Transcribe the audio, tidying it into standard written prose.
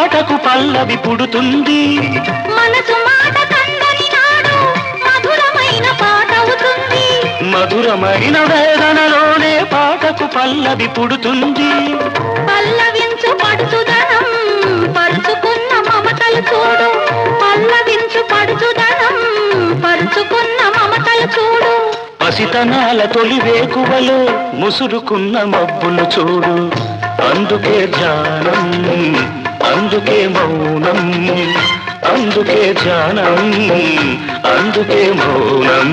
పాటకు పల్లవి పుడుతుంది. మనసు మాట కందని నాడు మధురమైన పాట అవుతుంది. మధురమైన వేదనలోనే పాటకు పల్లవి పుడుతుంది. పల్లవించు పడుచుదనం పరుచుకున్న మమతలు చూడు. పల్లవించు పడుచుదనం పరుచుకున్న మమతలు చూడు. పసితనాల తొలి వేకువలో ముసురుకున్న మబ్బులు చూడు. అందుకే ధ్యానం, అందుకే మౌనం, అందుకే ధ్యానం, అందుకే మౌనం.